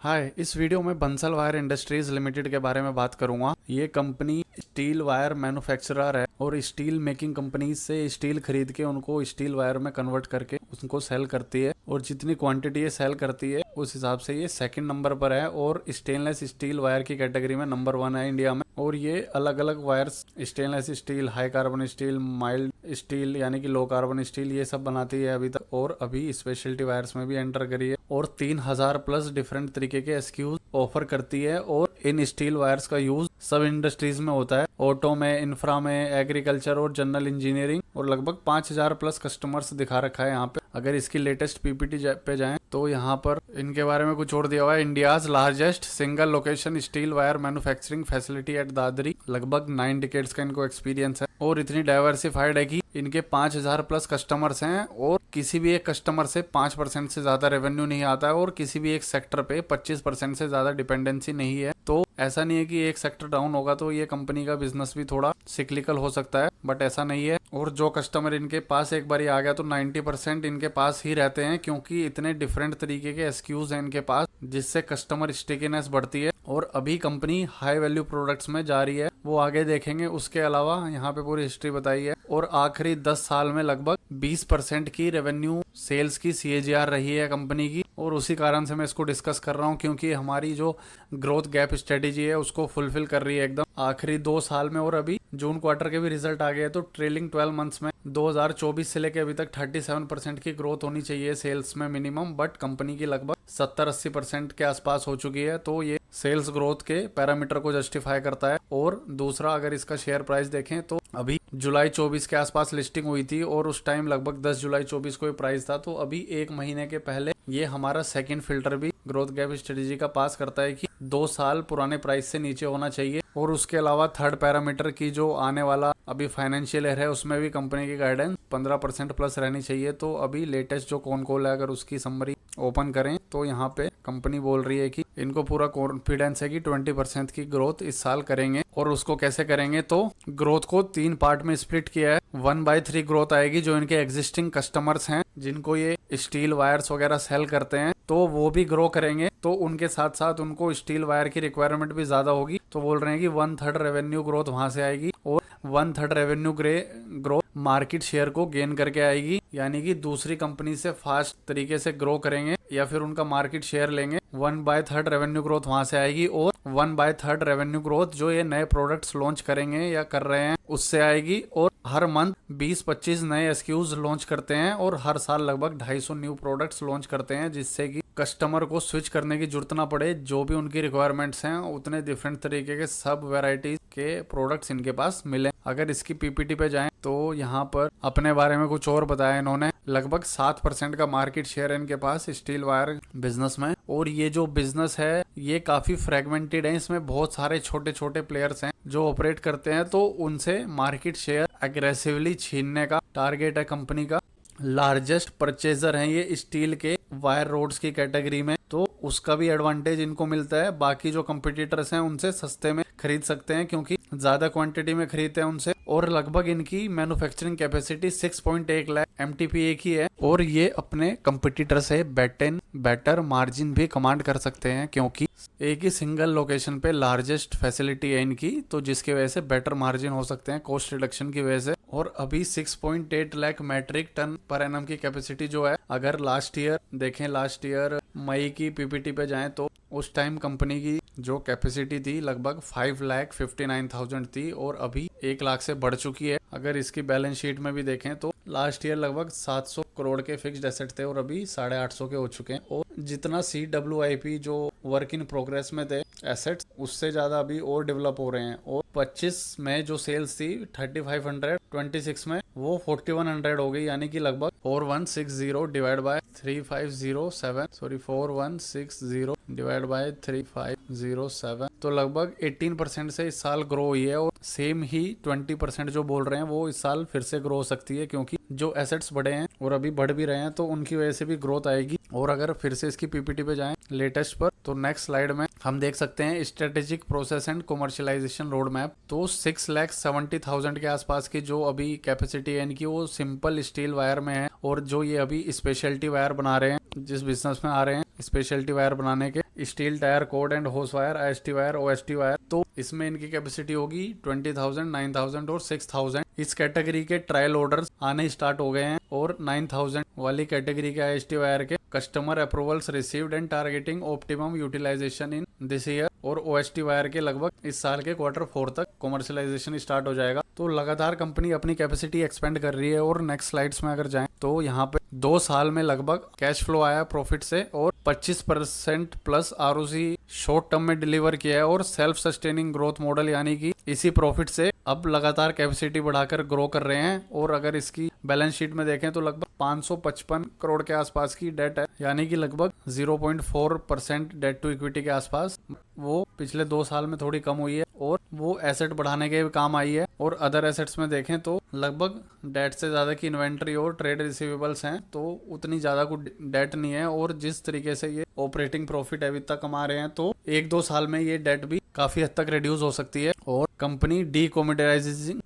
हाय, इस वीडियो में Bansal wire industries limited के बारे में बात करूंगा। ये कंपनी स्टील वायर मैन्युफैक्चरर है और स्टील मेकिंग कंपनी से स्टील खरीद के उनको स्टील वायर में कन्वर्ट करके उनको सेल करती है और जितनी क्वांटिटी ये सेल करती है उस हिसाब से ये सेकंड नंबर पर है और स्टेनलेस स्टील वायर की कैटेगरी में नंबर 1 है इंडिया में। और ये अलग अलग wires stainless steel, high carbon steel, mild steel यानी कि लो कार्बन स्टील ये सब बनाती है अभी तक, और अभी स्पेशलिटी वायर्स में भी एंटर करी है और 3000 प्लस डिफरेंट तरीके के एसक्यूज ऑफर करती है। और इन स्टील वायर्स का यूज सब इंडस्ट्रीज में होता है, ऑटो में, इंफ्रा में, एग्रीकल्चर और जनरल इंजीनियरिंग, और लगभग 5000 प्लस कस्टमर्स दिखा रखा है यहाँ पे। अगर इसकी लेटेस्ट पीपीटी पे जाएं तो यहाँ पर इनके बारे में कुछ और दिया हुआ है। India's largest single location steel wire manufacturing facility eight Dadri. लगभग 9 डिकेड्स का इनको एक्सपीरियंस है और इतनी डाइवर्सिफाइड है कि इनके 5000 प्लस कस्टमर्स हैं और किसी भी एक कस्टमर से 5% से ज्यादा रेवेन्यू नहीं आता है और किसी भी एक सेक्टर पे 25% से ज्यादा डिपेंडेंसी नहीं है। तो ऐसा नहीं है कि एक सेक्टर डाउन होगा तो ये कंपनी का बिजनेस भी थोड़ा सिक्लिकल हो सकता है, बट ऐसा नहीं है। और जो कस्टमर इनके पास एक बार आ गया तो 90% इनके पास ही रहते हैं, क्योंकि इतने डिफरेंट तरीके के एसक्यूज हैं इनके पास, जिससे कस्टमर स्टिकीनेस बढ़ती है। और अभी कंपनी हाई वैल्यू प्रोडक्ट्स में जा रही है, वो आगे देखेंगे। उसके अलावा यहाँ पे पूरी हिस्ट्री बताई है और आखिरी 10 साल में लगभग 20% की रेवेन्यू सेल्स की CAGR रही है कंपनी की। और उसी कारण से मैं इसको डिस्कस कर रहा हूँ, क्योंकि हमारी जो ग्रोथ गैप स्ट्रेटेजी है उसको फुलफिल कर रही है एकदम आखिरी 2 साल में। और अभी जून क्वार्टर के भी रिजल्ट आ गए हैं, तो ट्रेलिंग 12 मंथ्स में 2024 से लेके अभी तक 37% की ग्रोथ होनी चाहिए सेल्स में मिनिमम, बट कंपनी की लगभग 70-80% के आसपास हो चुकी है। तो ये सेल्स ग्रोथ के पैरामीटर को जस्टिफाई करता है। और दूसरा, अगर इसका शेयर प्राइस देखें तो अभी जुलाई 24 के आसपास लिस्टिंग हुई थी और उस टाइम लगभग 10 जुलाई 24 को ये प्राइस था। तो अभी एक महीने के पहले ये हमारा सेकंड फिल्टर भी ग्रोथ गैप स्ट्रेटेजी का पास करता है कि 2 साल पुराने प्राइस से नीचे होना चाहिए। और उसके अलावा थर्ड पैरामीटर की जो आने वाला अभी फाइनेंशियल ईयर है उसमें भी कंपनी की गाइडेंस 15% प्लस रहनी चाहिए। तो अभी लेटेस्ट जो कौन कॉल है, अगर उसकी समरी ओपन करें तो यहाँ पे कंपनी बोल रही है कि इनको पूरा कॉन्फिडेंस है कि 20% की ग्रोथ इस साल करेंगे। और उसको कैसे करेंगे, तो ग्रोथ को 3 पार्ट में स्प्लिट किया है। 1/3 ग्रोथ आएगी जो इनके एग्जिस्टिंग कस्टमर्स हैं, जिनको ये स्टील वायर्स वगैरह सेल करते हैं, तो वो भी ग्रो करेंगे। तो उनके साथ साथ उनको स्टील वायर की रिक्वायरमेंट भी ज्यादा होगी, तो बोल रहे हैं कि 1/3 रेवेन्यू ग्रोथ वहां से आएगी और 1/3 रेवेन्यू ग्रोथ मार्केट शेयर को गेन करके आएगी, यानी कि दूसरी कंपनी से फास्ट तरीके से ग्रो करेंगे या फिर उनका मार्केट शेयर लेंगे। 1/3 रेवेन्यू ग्रोथ वहां से आएगी और 1/3 रेवेन्यू ग्रोथ जो ये नए प्रोडक्ट्स लॉन्च करेंगे या कर रहे हैं उससे आएगी। और हर मंथ 20-25 नए एसक्यूज लॉन्च करते हैं और हर साल लगभग 250 न्यू प्रोडक्ट्स लॉन्च करते हैं, जिससे कि कस्टमर को स्विच करने की जरूरत ना पड़े। जो भी उनकी रिक्वायरमेंट्स हैं उतने डिफरेंट तरीके के सब वैरायटीज के प्रोडक्ट्स इनके पास मिले। अगर इसकी पीपीटी पे जाएं तो यहाँ पर अपने बारे में कुछ और बताया इन्होंने। लगभग 7% का मार्केट शेयर है इनके पास स्टील वायर बिजनेस में। और ये जो बिजनेस है ये काफी फ्रेगमेंटेड है, इसमें बहुत सारे छोटे छोटे प्लेयर्स हैं जो ऑपरेट करते हैं, तो उनसे मार्केट शेयर एग्रेसिवली छीनने का टारगेट है कंपनी का। लार्जेस्ट परचेजर हैं ये स्टील के वायर रोड्स की कैटेगरी में, तो उसका भी एडवांटेज इनको मिलता है। बाकी जो कंपटीटर्स हैं उनसे सस्ते में खरीद सकते हैं, क्योंकि ज्यादा क्वांटिटी में खरीदते हैं उनसे। और लगभग इनकी मैन्युफैक्चरिंग कैपेसिटी 6.1 लाख MTPA की है और ये अपने कंपटीटर से बेटर मार्जिन भी कमांड कर सकते हैं, क्योंकि एक ही सिंगल लोकेशन पे लार्जेस्ट फैसिलिटी है इनकी, तो जिसकी वजह से बेटर मार्जिन हो सकते हैं कॉस्ट रिडक्शन की वजह से। और अभी 6.8 लाख मैट्रिक टन पर एनम की कैपेसिटी जो है, अगर लास्ट ईयर देखें, लास्ट ईयर मई की पीपीटी पे जाएं तो उस टाइम कंपनी की जो कैपेसिटी थी लगभग 5,59,000 थी और अभी 1 लाख से बढ़ चुकी है। अगर इसकी बैलेंस शीट में भी देखें तो लास्ट ईयर लगभग 700 करोड़ के फिक्स्ड एसेट थे और अभी 850 के हो चुके हैं। और जितना CWIP जो वर्क इन प्रोग्रेस में थे एसेट्स, उससे ज्यादा अभी और डेवलप हो रहे हैं। और 25 में जो सेल्स थी 3500, 26 में वो 4100 हो गई, यानी कि लगभग 4160 डिवाइड बाय 3507 4160 डिवाइड बाय 3507, तो लगभग 18% से इस साल ग्रो हुई है। और सेम ही 20% जो बोल रहे हैं वो इस साल फिर से ग्रो हो सकती है, क्योंकि जो एसेट्स बढ़े हैं और अभी बढ़ भी रहे हैं तो उनकी वजह से भी ग्रोथ आएगी। और अगर फिर से इसकी पीपीटी पे जाएं लेटेस्ट पर, तो नेक्स्ट स्लाइड में हम देख सकते हैं strategic process and commercialisation road map. तो 6,70,000 के आसपास की जो अभी कैपेसिटी है इनकी, वो सिंपल स्टील वायर में है। और जो ये अभी स्पेशलिटी वायर बना रहे हैं, जिस बिजनेस में आ रहे हैं, स्पेशलिटी वायर बनाने के, स्टील टायर कोड एंड होस wire, IST wire, OST wire. तो इसमें इनकी कैपेसिटी होगी 20,000, 9,000 और 6,000। इस कैटेगरी के ट्रायल ऑर्डर्स आने स्टार्ट हो गए हैं और 9,000 वाली कैटेगरी के आईएसटी वायर के customer approvals received and targeting optimum utilisation in this year. और ओएसटी वायर के लगभग इस साल के Q4 तक कमर्शियलाइजेशन स्टार्ट हो जाएगा। तो लगातार कंपनी अपनी कैपेसिटी एक्सपेंड कर रही है। और नेक्स्ट स्लाइड्स में अगर जाएं तो यहाँ पे 2 साल में लगभग कैश फ्लो आया प्रॉफिट से और 25% प्लस आरओसी शॉर्ट टर्म में डिलीवर किया है। और सेल्फ सस्टेनिंग ग्रोथ मॉडल यानी कि इसी प्रॉफिट से अब लगातार कैपेसिटी बढ़ाकर ग्रो कर रहे हैं। और अगर इसकी बैलेंस शीट में देखें तो लगभग 555 करोड़ के आसपास की डेट है, यानी कि लगभग 0.4% डेट टू इक्विटी के आसपास। वो पिछले 2 साल में थोड़ी कम हुई है और वो एसेट बढ़ाने के काम आई है। और अदर एसेट्स में देखें तो लगभग डेट से ज्यादा की इन्वेंट्री और ट्रेड रिसीवेबल्स हैं, तो उतनी ज्यादा कुछ डेट नहीं है। और जिस तरीके से ये ऑपरेटिंग प्रॉफिट EBITDA कमा रहे हैं तो 1-2 साल में ये डेट भी काफी हद तक रिड्यूस हो सकती है। और company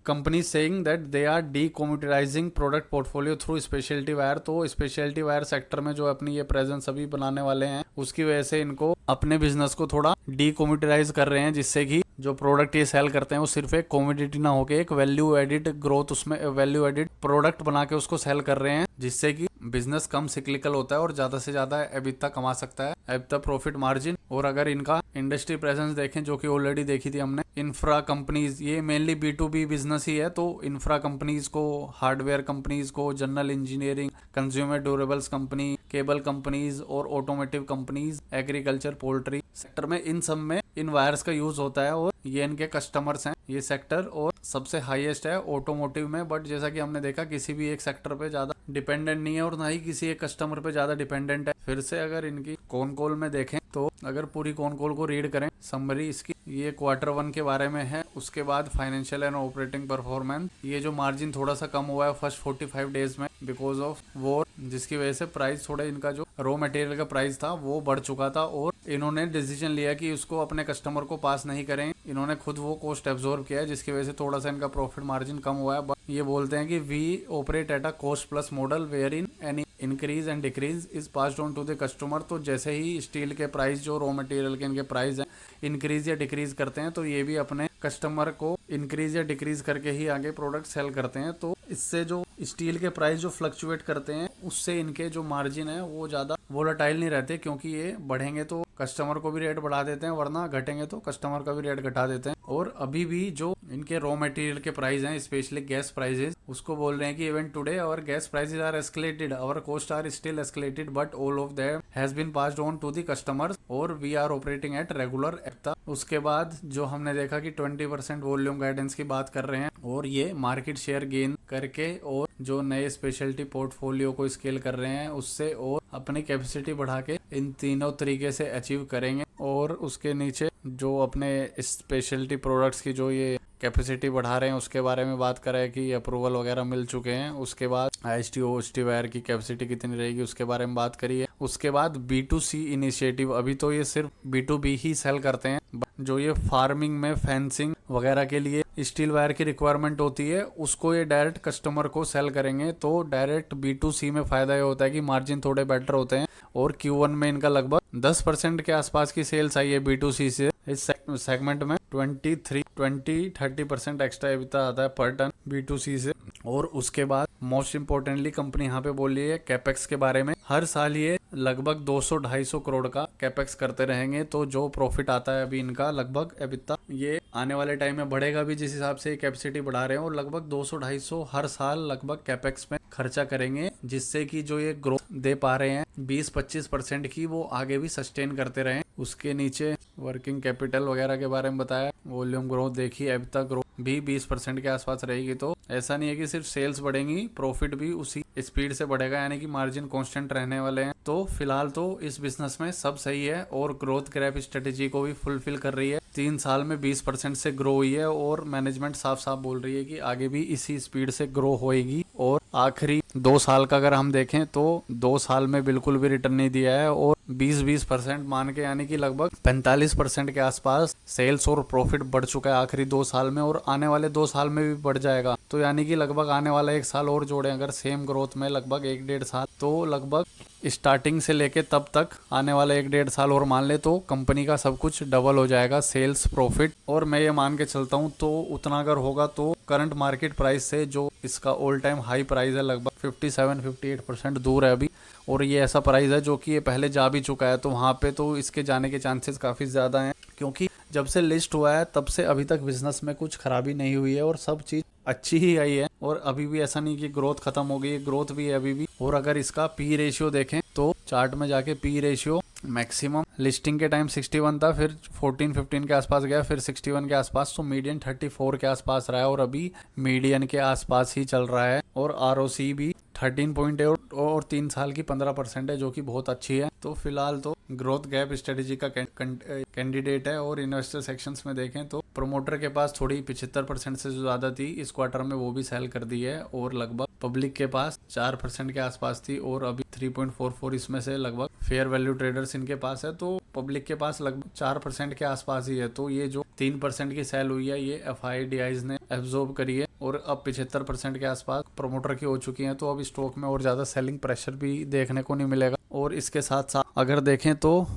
company saying that they are decommoditizing product portfolio through specialty wire. तो स्पेशलिटी वायर सेक्टर में जो अपनी ये प्रेजेंस अभी बनाने वाले हैं उसकी वजह से इनको अपने बिजनेस को थोड़ा डीकोमोडिटाइज कर रहे हैं, जिससे कि जो प्रोडक्ट ये सेल करते हैं वो सिर्फ एक कॉमोडिटी ना होके एक वैल्यू एडिड ग्रोथ, उसमें वैल्यू एडिड प्रोडक्ट बना के उसको सेल कर रहे हैं, जिससे कि बिजनेस कम सिक्लिकल होता है और ज्यादा से ज्यादा EBITDA कमा सकता है, EBITDA प्रॉफिट मार्जिन। और अगर इनका इंडस्ट्री प्रेजेंस देखें जो कि ऑलरेडी देखी थी हमने, इंफ्रा कंपनीज, ये मेनली B2B बिजनेस ही है। तो इंफ्रा कंपनीज को, हार्डवेयर कंपनीज को, general engineering, consumer durables company, cable companies और automotive companies, agriculture, poultry sector में, इन सब में इन वायर्स का यूज होता है। और ये इनके कस्टमर्स हैं ये सेक्टर। और सबसे हाईएस्ट है ऑटोमोटिव में, बट जैसा कि हमने देखा किसी भी एक सेक्टर पे ज्यादा डिपेंडेंट नहीं है और ना ही किसी एक कस्टमर पे ज्यादा डिपेंडेंट है। फिर से अगर इनकी कॉन कॉल में देखें तो अगर पूरी कॉन कॉल को रीड करें, समरी इसकी ये Q1 के बारे में है। उसके बाद फाइनेंशियल एंड ऑपरेटिंग परफॉर्मेंस, ये जो मार्जिन थोड़ा सा कम हुआ है फर्स्ट 45 डेज में बिकॉज ऑफ वॉर, जिसकी वजह से प्राइस थोड़ा, इनका जो रॉ मटेरियल का प्राइस था वो बढ़ चुका था और इन्होंने डिसीजन लिया कि उसको अपने कस्टमर को पास नहीं करें। इन्होंने खुद वो कॉस्ट एब्जॉर्ब किया है, जिसकी वजह से थोड़ा सा इनका प्रॉफिट मार्जिन कम हुआ है। बट ये बोलते हैं कि we operate at a cost plus model where in any increase and decrease is passed on to the customer. तो जैसे ही स्टील के प्राइस, जो रॉ मटेरियल के इनके प्राइस हैं, इंक्रीज या डिक्रीज करते हैं तो ये भी अपने कस्टमर को इंक्रीज या डिक्रीज करके ही आगे प्रोडक्ट सेल करते हैं। तो इससे जो स्टील के प्राइस जो फ्लक्चुएट करते हैं उससे इनके जो मार्जिन है वो ज्यादा वोलेटाइल नहीं रहते, क्योंकि ये बढ़ेंगे तो कस्टमर को भी रेट बढ़ा देते हैं, वरना घटेंगे तो कस्टमर का भी रेट घटा देते हैं। और अभी भी जो इनके रॉ मटेरियल के प्राइस हैं, स्पेशली गैस प्राइसेस, उसको बोल रहे हैं कि even today our gas prices are escalated, our cost are still escalated, but all of them has been passed on to the customers और we are operating at regular EBITDA। उसके बाद जो हमने देखा कि 20% वॉल्यूम गाइडेंस की बात कर रहे हैं और ये मार्केट शेयर गेन करके और जो नए स्पेशलिटी पोर्टफोलियो को स्केल कर रहे हैं उससे और अपनी कैपेसिटी बढ़ा के इन तीनों तरीके से अचीव करेंगे। और उसके नीचे जो अपने स्पेशलिटी प्रोडक्ट्स की जो ये कैपेसिटी बढ़ा रहे हैं उसके बारे में बात करें कि अप्रूवल वगैरह मिल चुके हैं। उसके बाद आईएसटी ओएसटी वायर की कैपेसिटी कितनी रहेगी उसके बारे में बात करिए। उसके बाद B2C इनिशिएटिव, अभी तो ये सिर्फ B2B ही सेल करते हैं, जो ये फार्मिंग में फेंसिंग वगैरह के लिए स्टील वायर की रिक्वायरमेंट होती है उसको ये डायरेक्ट कस्टमर को सेल करेंगे। तो डायरेक्ट B2C में फायदा ये होता है कि मार्जिन थोड़े बेटर होते हैं। और Q1 में इनका लगभग 10% के आसपास की सेल्स आई है B2C से। इस सेगमेंट में 20-30% एक्स्ट्रा EBITDA आता है पर टन B2C से। और उसके बाद मोस्ट इम्पोर्टेंटली कंपनी यहाँ पे बोल रही है कैपेक्स के बारे में। हर साल ये लगभग 200-250 करोड़ का कैपेक्स करते रहेंगे। तो जो प्रॉफिट आता है अभी इनका लगभग EBITDA, ये आने वाले टाइम में बढ़ेगा भी जिस हिसाब से कैपेसिटी बढ़ा रहे हैं। और लगभग 200-250 हर साल लगभग कैपेक्स में खर्चा करेंगे, जिससे कि जो ये ग्रोथ दे पा रहे हैं 20-25% की, वो आगे भी सस्टेन करते रहें। उसके नीचे वर्किंग कैपिटल वगैरह के बारे में बताया, वॉल्यूम ग्रोथ देखी, EBITDA ग्रोथ भी 20% के आसपास रहेगी। तो ऐसा नहीं है कि सिर्फ सेल्स बढ़ेंगी, प्रॉफिट भी उसी स्पीड से बढ़ेगा, यानी कि मार्जिन कांस्टेंट रहने वाले हैं। तो फिलहाल तो इस बिजनेस में सब सही है और ग्रोथ ग्रैप स्ट्रेटेजी को भी फुलफिल कर रही है। 3 साल में 20% से ग्रो हुई है और मैनेजमेंट साफ साफ बोल रही है कि आगे भी इसी स्पीड से ग्रो होएगी। और आखिरी 2 साल का अगर हम देखें तो 2 साल में बिल्कुल भी रिटर्न नहीं दिया है और 20% मान के, यानी कि लगभग 45% के आसपास सेल्स और प्रॉफिट बढ़ चुका है आखिरी 2 साल में, और आने वाले 2 साल में भी बढ़ जाएगा। तो यानी कि लगभग आने वाला 1 साल और जोड़े अगर सेम ग्रोथ में लगभग 1-1.5 साल, तो लगभग स्टार्टिंग से लेके तब तक आने वाला 1-1.5 साल और मान ले तो कंपनी का सब कुछ डबल हो जाएगा, सेल्स, प्रॉफिट। और मैं ये मान के चलता हूँ तो उतना अगर होगा तो करंट मार्केट प्राइस से जो इसका ऑल टाइम हाई प्राइस है लगभग 57-58% दूर है अभी। और ये ऐसा प्राइस है जो कि ये पहले जा भी चुका है, तो वहाँ पे तो इसके जाने के चांसेस काफ़ी ज़्यादा हैं, क्योंकि जब से लिस्ट हुआ है तब से अभी तक बिजनेस में कुछ खराबी नहीं हुई है और सब चीज़ अच्छी ही आई है। और अभी भी ऐसा नहीं कि ग्रोथ खत्म हो गई है, ग्रोथ भी है अभी भी। और अगर इसका पी रेशियो देखें तो चार्ट में जाके पी रेशियो मैक्सिमम लिस्टिंग के टाइम 61 था, फिर 14-15 के आसपास गया, फिर 61 के आसपास, तो मीडियन 34 के आसपास रहा है और अभी मीडियन के आसपास ही चल रहा है। और आरओसी भी 13.8 और 3 साल की 15% है, जो कि बहुत अच्छी है। तो फिलहाल तो ग्रोथ गैप स्ट्रेटेजी का कैंडिडेट है। और इन्वेस्टर सेक्शंस में देखें तो प्रोमोटर के पास थोड़ी 75% से ज़्यादा थी इस क्वार्टर में, वो भी सेल कर दी है। और लगभग पब्लिक के पास 4% के आसपास थी और अभी 3.44 इसमें से लगभग फेयर वैल्यू ट्रेडर्स इनके पास है, तो पब्लिक के पास लगभग 4% के आसपास ही है। तो ये जो 3% की सेल हुई है ये FIDIs ने एब्जॉर्ब करी है और अब 75% के आसपास प्रोमोटर की हो चुकी है। तो अब स्टॉक में और ज़्यादा सेलिंग प्रेशर भी देखने को नहीं मिलेगा। और इसके साथ साथ अगर देखें तो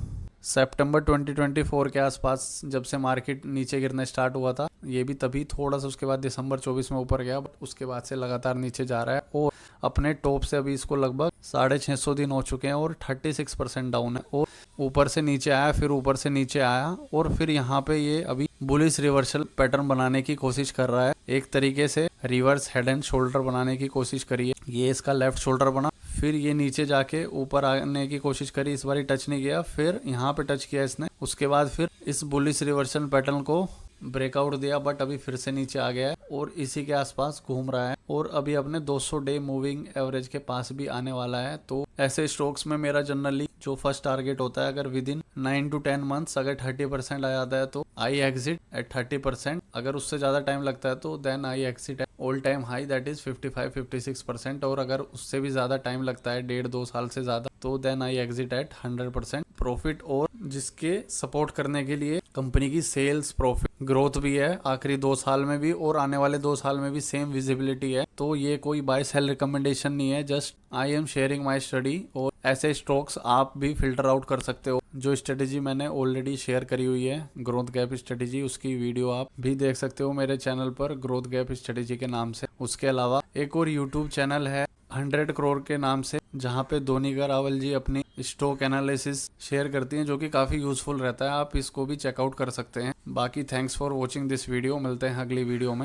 सितंबर 2024 के आसपास जब से मार्केट नीचे गिरना स्टार्ट हुआ था, ये भी तभी थोड़ा सा उसके बाद दिसंबर 24 में ऊपर गया, बट उसके बाद से लगातार नीचे जा रहा है और अपने टॉप से अभी इसको लगभग 650 दिन हो चुके हैं और 36% डाउन है। और ऊपर से नीचे आया, फिर ऊपर से नीचे आया और फिर यहाँ पे ये अभी बुलिश रिवर्सल पैटर्न बनाने की कोशिश कर रहा है। एक तरीके से रिवर्स हेड एंड शोल्डर बनाने की कोशिश करी है। ये इसका लेफ्ट शोल्डर बना, फिर ये नीचे जाके ऊपर आने की कोशिश करी, इस बार टच नहीं किया, फिर यहाँ पे टच किया इसने, उसके बाद फिर इस बुलिश रिवर्सल पैटर्न को ब्रेकआउट दिया, बट अभी फिर से नीचे आ गया है और इसी के आसपास घूम रहा है और अभी अपने 200 डे मूविंग एवरेज के पास भी आने वाला है। तो ऐसे स्टॉक्स में मेरा जनरली जो फर्स्ट टारगेट होता है, अगर विद इन 9 to 10 मंथ्स अगर 30% आ जाता है तो आई एग्जिट एट 30%। अगर उससे ज़्यादा टाइम लगता है तो then I exit at all time high that is 55-56%। और अगर उससे भी ज़्यादा टाइम लगता है 1.5-2 साल से ज़्यादा तो then I exit at 100% profit. और जिसके सपोर्ट करने के लिए कंपनी की सेल्स, प्रॉफिट, ग्रोथ भी है आखिरी 2 साल में भी और आने वाले 2 साल में भी सेम विजिबिलिटी है। तो ये कोई बाय सेल रिकमेंडेशन नहीं है, just I am sharing my study. और ऐसे स्टॉक्स आप भी फिल्टर आउट कर सकते हो। जो स्ट्रेटेजी मैंने ऑलरेडी शेयर करी हुई है ग्रोथ गैप स्ट्रेटेजी, उसकी वीडियो आप भी देख सकते हो मेरे चैनल पर ग्रोथ गैप स्ट्रेटेजी के नाम से। उसके अलावा एक और यूट्यूब चैनल है 100 करोड़ के नाम से, जहाँ पे दोनिका रावल जी अपनी स्टॉक एनालिसिस शेयर करती हैं, जो कि काफ़ी यूजफुल रहता है। आप इसको भी चेकआउट कर सकते हैं। बाकी thanks for watching this video, मिलते हैं अगली वीडियो में।